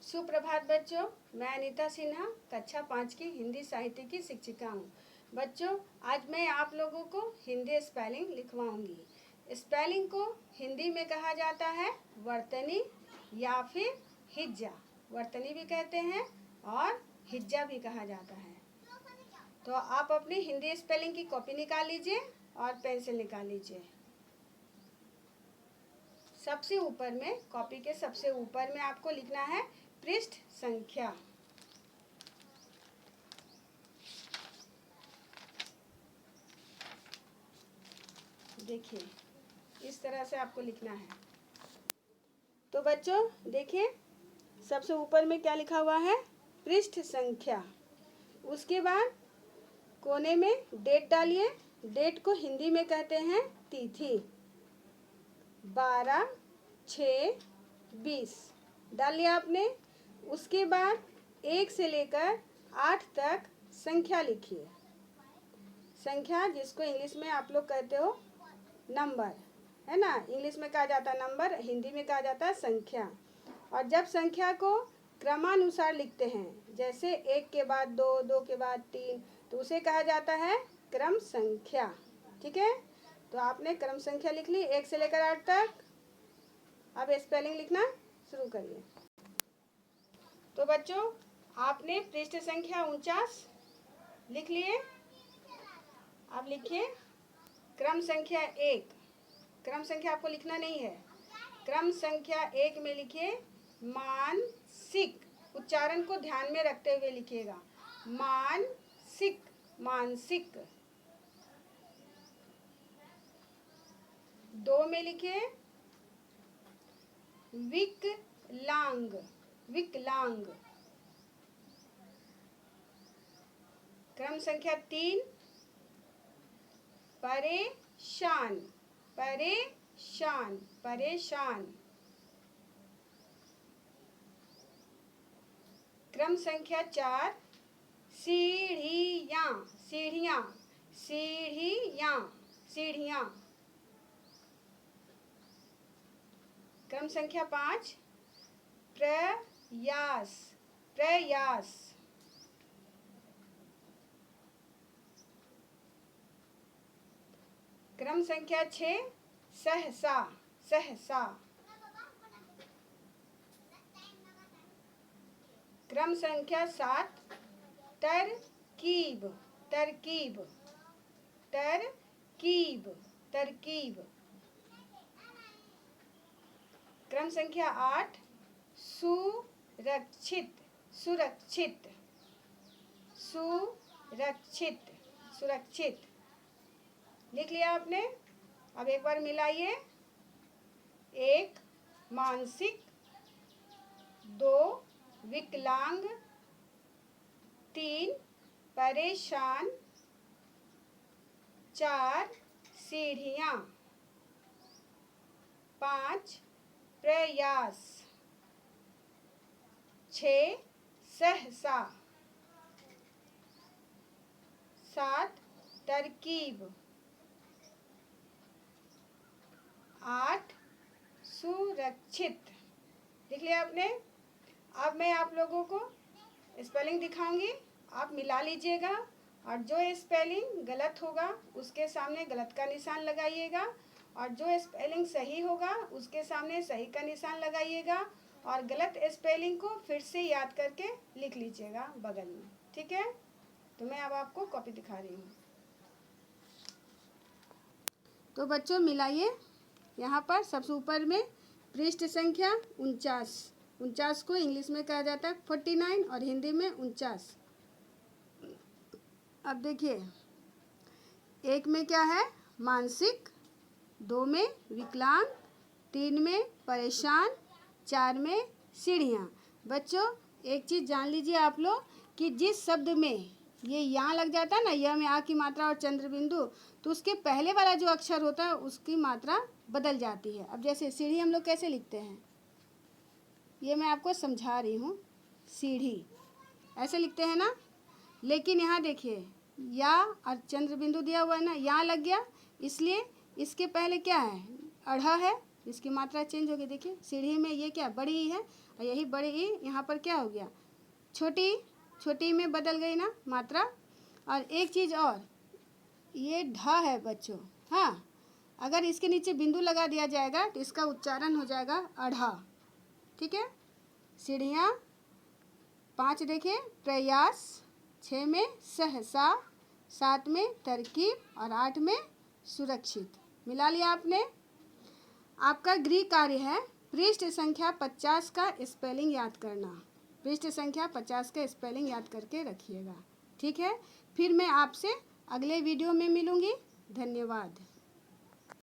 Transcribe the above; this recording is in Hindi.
सुप्रभात बच्चों, मैं अनीता सिन्हा कक्षा 5 की हिंदी साहित्य की शिक्षिका हूँ। बच्चों, आज मैं आप लोगों को हिंदी स्पेलिंग लिखवाऊंगी। स्पेलिंग को हिंदी में कहा जाता है वर्तनी या फिर हिज्जा। वर्तनी भी कहते हैं और हिज्जा भी कहा जाता है। तो आप अपनी हिंदी स्पेलिंग की कॉपी निकाल लीजिए और पेंसिल निकाल लीजिए। सबसे ऊपर में, कॉपी के सबसे ऊपर में आपको लिखना है पृष्ठ संख्या। देखिए, इस तरह से आपको लिखना है। तो बच्चों देखिए, सबसे ऊपर में क्या लिखा हुआ है, पृष्ठ संख्या। उसके बाद कोने में डेट डालिए। डेट को हिंदी में कहते हैं तिथि। 12/6/20 डाल लिया आपने। उसके बाद 1 से लेकर 8 तक संख्या लिखिए। संख्या जिसको इंग्लिश में आप लोग कहते हो नंबर, है ना। इंग्लिश में कहा जाता है नंबर, हिंदी में कहा जाता है संख्या। और जब संख्या को क्रमानुसार लिखते हैं, जैसे 1 के बाद 2, 2 के बाद 3, तो उसे कहा जाता है क्रम संख्या। ठीक है, तो आपने क्रम संख्या लिख ली 1 से लेकर 8 तक। अब स्पेलिंग लिखना शुरू करिए। तो बच्चों, आपने पृष्ठ संख्या 49 लिख लिए। अब लिखिए क्रम संख्या 1। क्रम संख्या आपको लिखना नहीं है। क्रम संख्या 1 में लिखिए मानसिक। उच्चारण को ध्यान में रखते हुए लिखिएगा, मानसिक, मानसिक। 2 में लिखिए विकलांग, विकलांग। क्रम संख्या 3 परेशान, परेशान, परेशान। क्रम संख्या 4 सीढ़ियाँ, सीढ़ियाँ, सीढ़ियाँ, सीढ़ियाँ। क्रम संख्या 5 प्रयास, प्रयास। क्रम संख्या 6 सहसा, सहसा। क्रम संख्या 7 तरकीब, तरकीब, तरकीब, तरकीब। क्रम संख्या 8 सुरक्षित, सुरक्षित, सुरक्षित, सुरक्षित। लिख लिया आपने। अब एक बार मिलाइए। 1 मानसिक, 2 विकलांग, 3 परेशान, 4 सीढ़ियाँ, 5 प्रयास, 6 सहसा, 7 तरकीब, 8 सुरक्षित। लिख लिया आपने। अब मैं आप लोगों को स्पेलिंग दिखाऊंगी, आप मिला लीजिएगा और जो स्पेलिंग गलत होगा उसके सामने गलत का निशान लगाइएगा और जो स्पेलिंग सही होगा उसके सामने सही का निशान लगाइएगा और गलत स्पेलिंग को फिर से याद करके लिख लीजिएगा बगल में। ठीक है, तो मैं अब आपको कॉपी दिखा रही हूँ। तो बच्चों मिलाइए। यहाँ पर सबसे ऊपर में पृष्ठ संख्या 49। 49 को इंग्लिश में कहा जाता है 49 और हिंदी में 49। अब देखिए, 1 में क्या है मानसिक, 2 में विकलांग, 3 में परेशान, 4 में सीढ़ियाँ। बच्चों एक चीज़ जान लीजिए आप लोग कि जिस शब्द में ये यहाँ लग जाता है ना, यह में आ की मात्रा और चंद्र बिंदु, तो उसके पहले वाला जो अक्षर होता है उसकी मात्रा बदल जाती है। अब जैसे सीढ़ी हम लोग कैसे लिखते हैं, ये मैं आपको समझा रही हूँ। सीढ़ी ऐसे लिखते हैं ना, लेकिन यहाँ देखिए या और चंद्र बिंदु दिया हुआ है ना, यहाँ लग गया, इसलिए इसके पहले क्या है, अढ़ा है, इसकी मात्रा चेंज होगी। देखिए सीढ़ी में ये क्या बड़ी ई है और यही बड़ी ई यहाँ पर क्या हो गया, छोटी छोटी में बदल गई ना मात्रा। और एक चीज़ और, ये ढ है बच्चों, हाँ, अगर इसके नीचे बिंदु लगा दिया जाएगा तो इसका उच्चारण हो जाएगा अढ़ा। ठीक है। सीढ़ियाँ 5 देखें, प्रयास, 6 में सहसा, 7 में तरकीब और 8 में सुरक्षित। मिला लिया आपने। आपका गृह कार्य है पृष्ठ संख्या 50 का स्पेलिंग याद करना। पृष्ठ संख्या 50 का स्पेलिंग याद करके रखिएगा। ठीक है। फिर मैं आपसे अगले वीडियो में मिलूँगी। धन्यवाद।